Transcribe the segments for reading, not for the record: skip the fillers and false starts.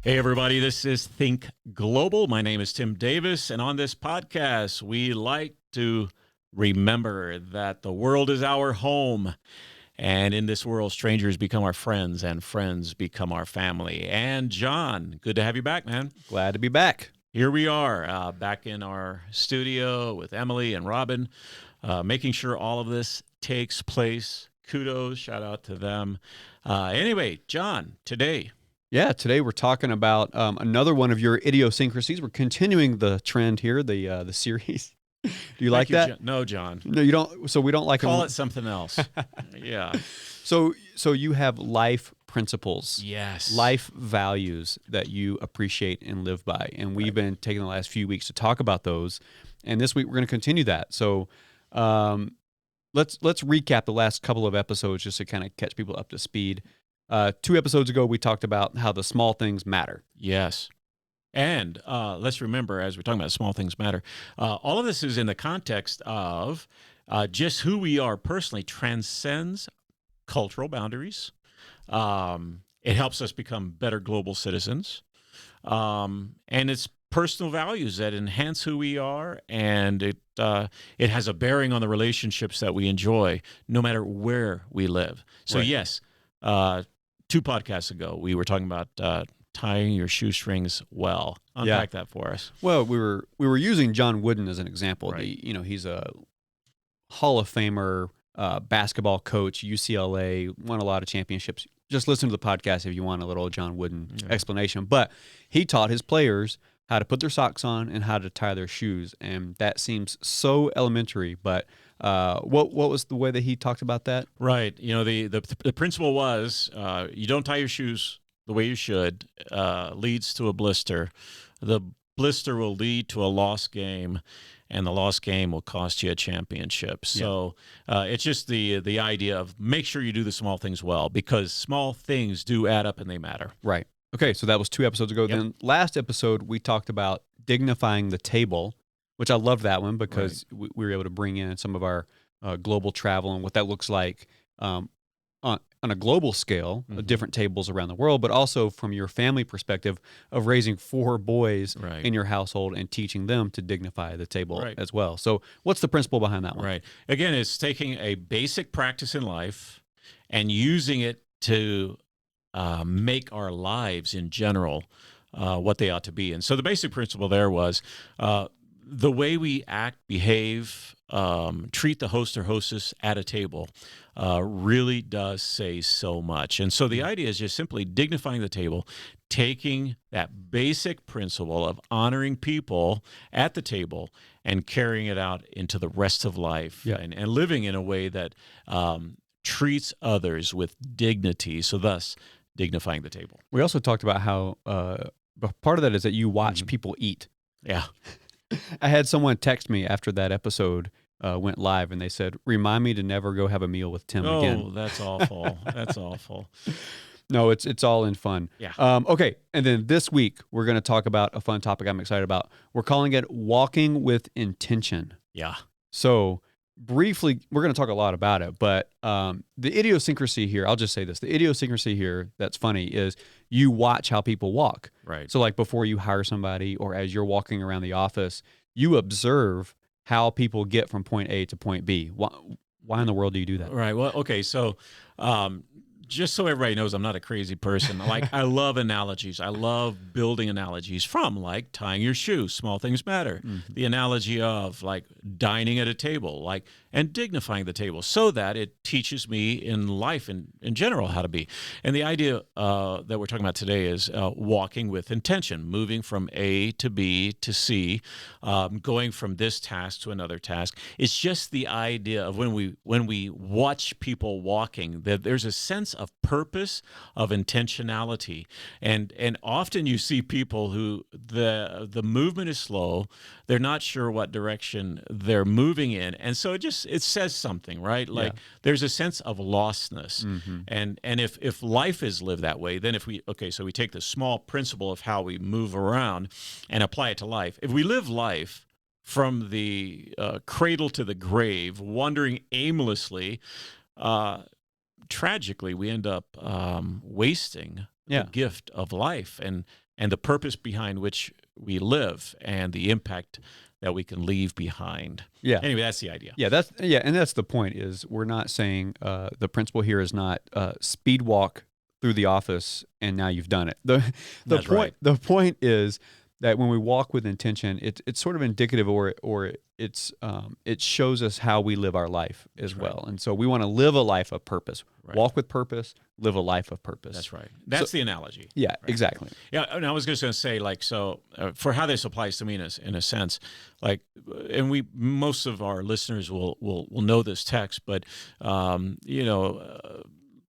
Hey, everybody, this is Think Global. My name is Tim Davis, and on this podcast, we like to remember that the world is our home, and in this world, strangers become our friends, and friends become our family. And John, good to have you back, man. Glad to be back. Here we are, back in our studio with Emily and Robin, making sure all of this takes place. Kudos, shout out to them. Anyway, John, today... Yeah, today we're talking about another one of your idiosyncrasies. We're continuing the trend here, the series. Do you like that? John. No, John. No, you don't. So we don't like Call it something else. Yeah. So you have life principles. Yes. Life values that you appreciate and live by, and we've been taking the last few weeks to talk about those. And this week we're going to continue that. So let's recap the last couple of episodes just to kind of catch people up to speed. 2 episodes ago, we talked about how the small things matter. Yes. And let's remember, as we're talking about small things matter, all of this is in the context of just who we are personally transcends cultural boundaries. It helps us become better global citizens. And it's personal values that enhance who we are, and it has a bearing on the relationships that we enjoy, no matter where we live. So, Right. yes, 2 podcasts ago, we were talking about tying your shoestrings well. Unpack that for us. Well, we were using John Wooden as an example. Right. He's a Hall of Famer, basketball coach, UCLA, won a lot of championships. Just listen to the podcast if you want a little John Wooden explanation. But he taught his players how to put their socks on and how to tie their shoes, and that seems so elementary. But what was the way that he talked about that? Right. You know, the principle was you don't tie your shoes the way you should, leads to a blister. The blister will lead to a lost game, and the lost game will cost you a championship. So it's just the idea of make sure you do the small things well, because small things do add up and they matter. Right. Okay, so that was 2 episodes ago. Yep. Then last episode, we talked about dignifying the table, which I love that one because we were able to bring in some of our global travel and what that looks like on a global scale, different tables around the world, but also from your family perspective of raising 4 boys in your household and teaching them to dignify the table as well. So what's the principle behind that one? Right. Again, it's taking a basic practice in life and using it to make our lives in general what they ought to be. And so the basic principle there was the way we act, behave, treat the host or hostess at a table really does say so much. And so the idea is just simply dignifying the table, taking that basic principle of honoring people at the table and carrying it out into the rest of life and living in a way that treats others with dignity. So thus, dignifying the table. We also talked about how part of that is that you watch people eat. Yeah. I had someone text me after that episode went live, and they said, "Remind me to never go have a meal with Tim again." Oh, that's awful. That's awful. No, it's all in fun. Yeah. Okay, and then this week we're going to talk about a fun topic I'm excited about. We're calling it walking with intention. Yeah. So briefly, we're going to talk a lot about it, but the idiosyncrasy here, I'll just say this, the idiosyncrasy here that's funny is you watch how people walk. Right. So like before you hire somebody or as you're walking around the office, you observe how people get from point A to point B. Why in the world do you do that? Right. Well, okay. So just so everybody knows, I'm not a crazy person. Like, I love analogies. I love building analogies from, like, tying your shoes, small things matter. The analogy of, like, dining at a table, like, and dignifying the table, so that it teaches me in life in general how to be. And the idea that we're talking about today is walking with intention, moving from A to B to C, going from this task to another task. It's just the idea of when we watch people walking, that there's a sense of purpose, of intentionality, and often you see people who the movement is slow, they're not sure what direction they're moving in, and so it says something, right? Like there's a sense of lostness, and if life is lived that way, then so we take the small principle of how we move around and apply it to life. If we live life from the cradle to the grave, wandering aimlessly, tragically, we end up wasting the gift of life. And and the purpose behind which we live and the impact that we can leave behind. Yeah. Anyway, that's the idea. Yeah, and that's the point. Is we're not saying the principle here is not speed walk through the office and now you've done it. That's point right. the point is that when we walk with intention, it's sort of indicative, or it shows us how we live our life as That's well. And so we want to live a life of purpose, Right. walk with purpose, live a life of purpose. That's right. That's the analogy. Yeah, Right. exactly. Yeah, and I was just going to say, like, so for how this applies to me in a sense, like, and most of our listeners will know this text, but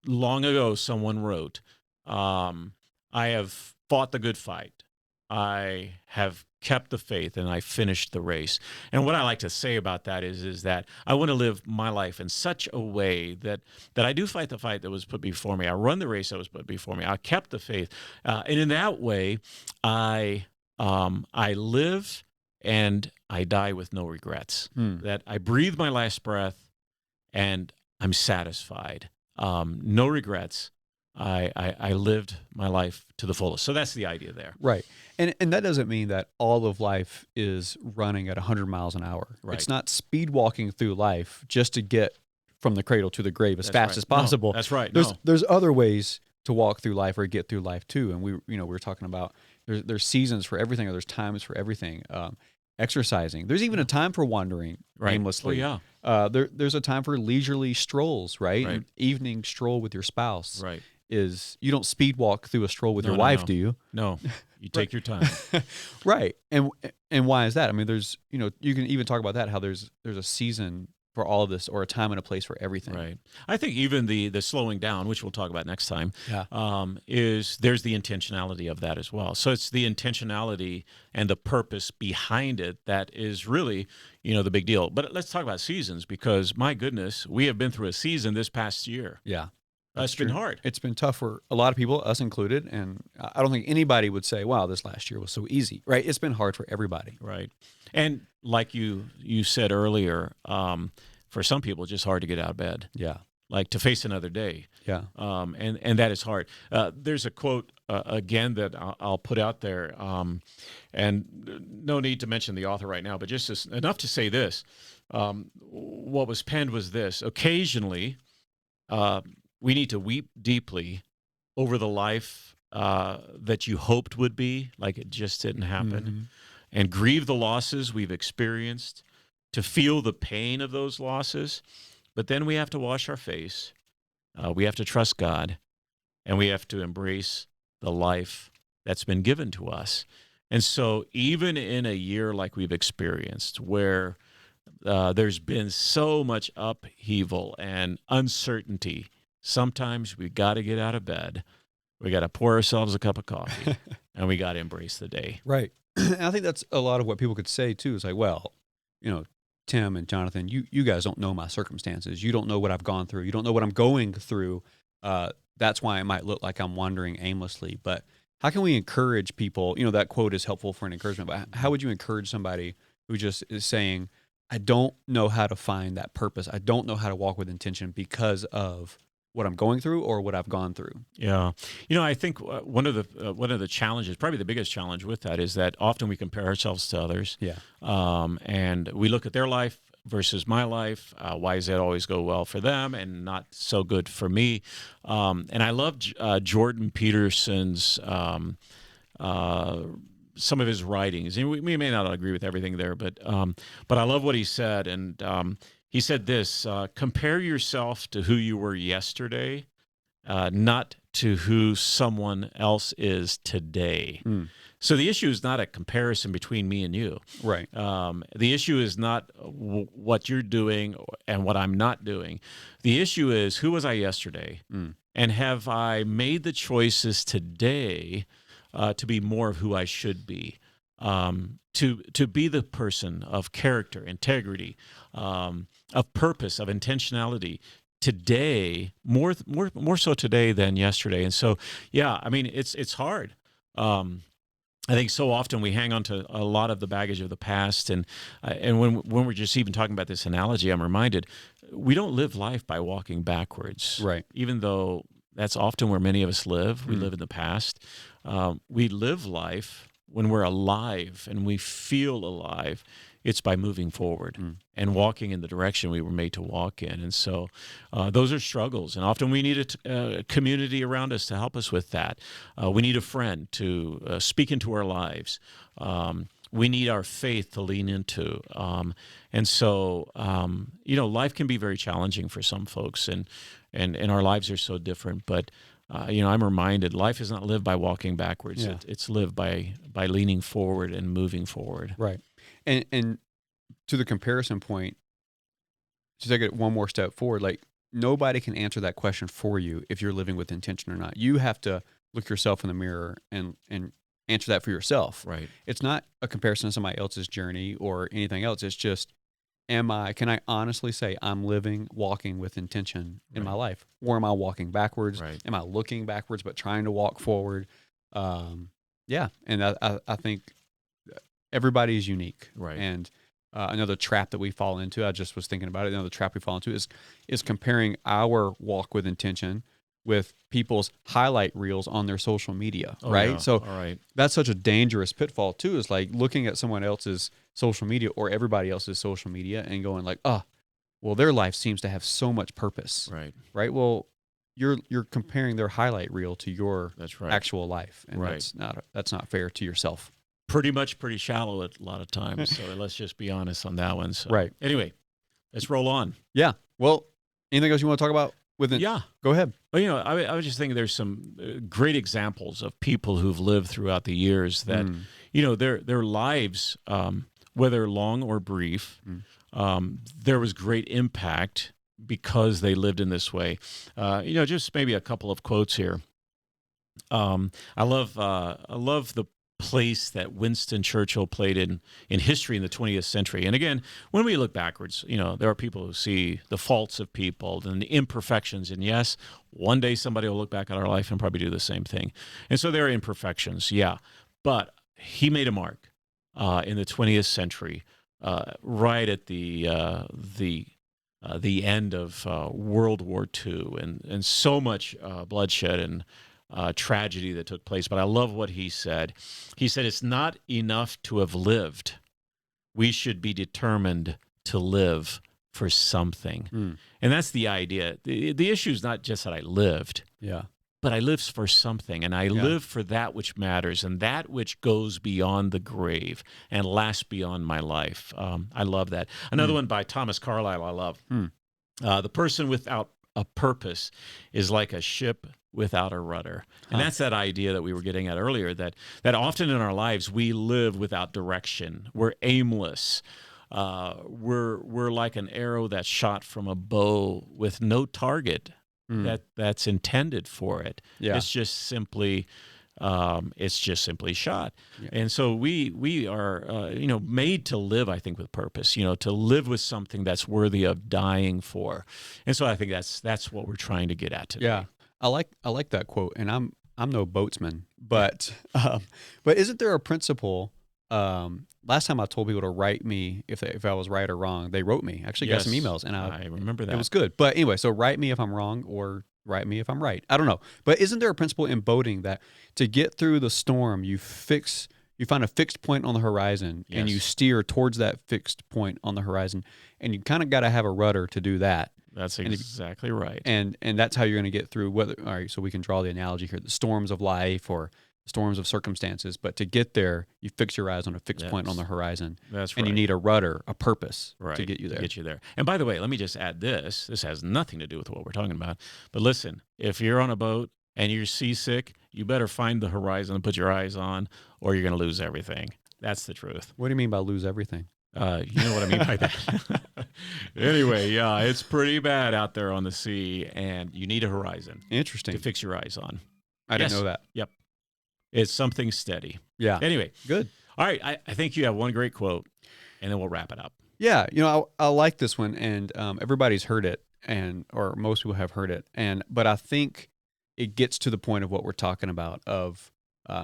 long ago someone wrote, "I have fought the good fight, I have kept the faith, and I finished the race." And what I like to say about that is that I want to live my life in such a way that I do fight the fight that was put before me. I run the race that was put before me. I kept the faith, and in that way, I live and I die with no regrets. That I breathe my last breath, and I'm satisfied. No regrets. I lived my life to the fullest. So that's the idea there. Right. And that doesn't mean that all of life is running at 100 miles an hour. Right. It's not speed walking through life just to get from the cradle to the grave as That's fast right. as possible. No, that's right. There's other ways to walk through life or get through life too. And we were talking about there's seasons for everything, or there's times for everything. Exercising. There's even a time for wandering aimlessly. Oh, yeah. There's a time for leisurely strolls, right? Right. An evening stroll with your spouse. Right. You don't speed walk through a stroll with your wife, do you? No, you take your time. Right. And why is that? I mean, you can even talk about that, how there's a season for all of this, or a time and a place for everything. Right. I think even the slowing down, which we'll talk about next time, Yeah. there's the intentionality of that as well. So it's the intentionality and the purpose behind it that is really, the big deal. But let's talk about seasons, because my goodness, we have been through a season this past year. Yeah. It's been hard. It's been tough for a lot of people, us included. And I don't think anybody would say, wow, this last year was so easy, right? It's been hard for everybody. Right. And like you said earlier, for some people, it's just hard to get out of bed. Yeah. Like to face another day. Yeah. And that is hard. There's a quote, again, that I'll put out there, and no need to mention the author right now, but just enough to say this. What was penned was this: occasionally, we need to weep deeply over the life that you hoped would be, like it just didn't happen, Mm-hmm. and grieve the losses we've experienced, to feel the pain of those losses. But then we have to wash our face. We have to trust God, and we have to embrace the life that's been given to us. And so even in a year like we've experienced, where there's been so much upheaval and uncertainty, sometimes we got to get out of bed. We got to pour ourselves a cup of coffee, and we got to embrace the day. Right. And I think that's a lot of what people could say too. Is like, well, Tim and Jonathan, you guys don't know my circumstances. You don't know what I've gone through. You don't know what I'm going through. That's why it might look like I'm wandering aimlessly. But how can we encourage people? That quote is helpful for an encouragement, but how would you encourage somebody who just is saying, I don't know how to find that purpose. I don't know how to walk with intention because of what I'm going through or what I've gone through. Yeah. I think one of the challenges, probably the biggest challenge with that, is that often we compare ourselves to others. Yeah. And we look at their life versus my life. Why does that always go well for them and not so good for me? And I love Jordan Peterson's some of his writings. And we may not agree with everything there, but I love what he said. And he said this: compare yourself to who you were yesterday, not to who someone else is today. So the issue is not a comparison between me and you. Right. The issue is not what you're doing and what I'm not doing. The issue is, who was I yesterday? And have I made the choices today to be more of who I should be? To be the person of character, integrity, of purpose, of intentionality today, more so today than yesterday. And so, yeah, I mean, it's hard. I think so often we hang on to a lot of the baggage of the past, and when we're just even talking about this analogy, I'm reminded we don't live life by walking backwards. Right. Even though that's often where many of us live. We live in the past. we live life when we're alive and we feel alive. It's by moving forward and walking in the direction we were made to walk in. And so those are struggles. And often we need a community around us to help us with that. We need a friend to speak into our lives. We need our faith to lean into. And so, life can be very challenging for some folks, and our lives are so different. But, I'm reminded life is not lived by walking backwards. Yeah. It's lived by leaning forward and moving forward. Right. And to the comparison point, to take it one more step forward, like nobody can answer that question for you if you're living with intention or not. You have to look yourself in the mirror and answer that for yourself. Right. It's not a comparison to somebody else's journey or anything else. It's just, can I honestly say I'm walking with intention in my life? Or am I walking backwards? Right. Am I looking backwards but trying to walk forward? Yeah. And I think everybody is unique. Right. And another trap that we fall into, I just was thinking about it, another trap we fall into is comparing our walk with intention with people's highlight reels on their social media, right? Yeah. So All right. that's such a dangerous pitfall too, is like looking at someone else's social media or everybody else's social media and going like, well, their life seems to have so much purpose. Right? Well, you're comparing their highlight reel to your actual life. And that's not fair to yourself. Pretty shallow a lot of times. So let's just be honest on that one. So, right. Anyway, let's roll on. Yeah. Well, anything else you want to talk about with it? Yeah. Go ahead. Well, I was just thinking there's some great examples of people who've lived throughout the years that, their lives, whether long or brief, there was great impact because they lived in this way. Just maybe a couple of quotes here. I love the place that Winston Churchill played in history in the 20th century. And again, when we look backwards, there are people who see the faults of people and the imperfections. And yes, one day somebody will look back at our life and probably do the same thing. And so there are imperfections, yeah. But he made a mark in the 20th century, right at the end of World War II, and so much bloodshed and tragedy that took place. But I love what he said. He said, it's not enough to have lived. We should be determined to live for something. And that's the idea. The issue is not just that I lived, but I lived for something, and I live for that which matters and that which goes beyond the grave and lasts beyond my life. I love that. Another one by Thomas Carlyle I love. The person without a purpose is like a ship without a rudder. And that's that idea that we were getting at earlier, that often in our lives we live without direction. We're aimless. We're like an arrow that's shot from a bow with no target that's intended for it. It's just simply shot. And so we are made to live, I think, with purpose, to live with something that's worthy of dying for. And so I think that's what we're trying to get at today. Yeah. I like that quote, and I'm no boatsman, but isn't there a principle? Last time I told people to write me if I was right or wrong, they wrote me. Actually, got some emails, and I remember that. It was good. But anyway, so write me if I'm wrong, or write me if I'm right. I don't know, but isn't there a principle in boating that to get through the storm, you find a fixed point on the horizon, and you steer towards that fixed point on the horizon, and you kind of got to have a rudder to do that. That's exactly right. And that's how you're going to get through all right, so we can draw the analogy here, the storms of life or storms of circumstances. But to get there, you fix your eyes on a fixed point on the horizon. That's right. And you need a rudder, a purpose to get you there. And by the way, let me just add this. This has nothing to do with what we're talking about. But listen, if you're on a boat and you're seasick, you better find the horizon and put your eyes on, or you're going to lose everything. That's the truth. What do you mean by lose everything? You know what I mean by that. Anyway, it's pretty bad out there on the sea, and you need a horizon. Interesting. To fix your eyes on. I didn't know that. Yep. It's something steady. Yeah. Anyway. Good. All right. I think you have one great quote, and then we'll wrap it up. Yeah. I like this one, and everybody's heard it, or most people have heard it. But I think it gets to the point of what we're talking about of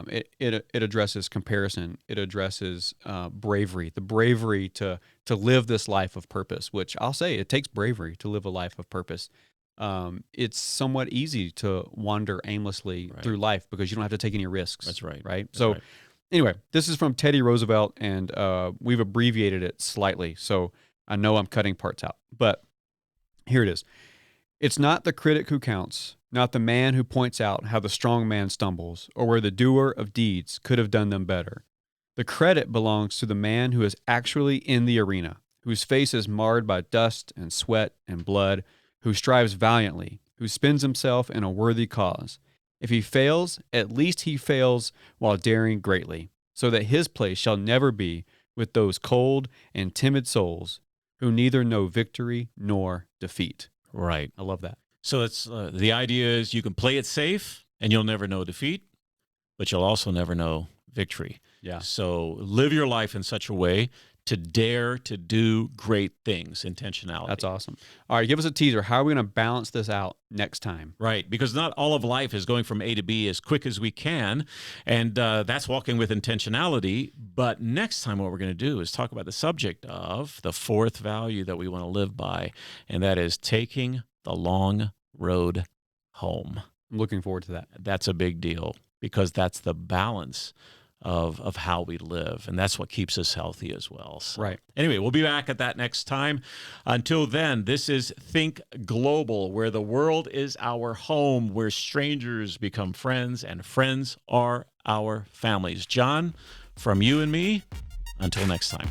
it addresses comparison. It addresses bravery, the bravery to live this life of purpose, which I'll say it takes bravery to live a life of purpose. it's somewhat easy to wander aimlessly Right. through life because you don't have to take any risks. That's right. Right. That's So right. anyway, this is from Teddy Roosevelt, and we've abbreviated it slightly. So I know I'm cutting parts out, but here it is. It's not the critic who counts, not the man who points out how the strong man stumbles or where the doer of deeds could have done them better. The credit belongs to the man who is actually in the arena, whose face is marred by dust and sweat and blood, who strives valiantly, who spends himself in a worthy cause. If he fails, at least he fails while daring greatly, so that his place shall never be with those cold and timid souls who neither know victory nor defeat. Right. I love that. So it's the idea is you can play it safe and you'll never know defeat, but you'll also never know victory. Yeah. So live your life in such a way to dare to do great things, intentionality. That's awesome. All right, give us a teaser. How are we going to balance this out next time? Right, because not all of life is going from A to B as quick as we can, and that's walking with intentionality. But next time what we're going to do is talk about the subject of the fourth value that we want to live by, and that is taking the long road home. I'm looking forward to that. That's a big deal because that's the balance of how we live, and that's what keeps us healthy as well. So, Right. anyway, we'll be back at that next time. Until then, this is Think Global, where the world is our home, where strangers become friends and friends are our families. John, from you and me, until next time.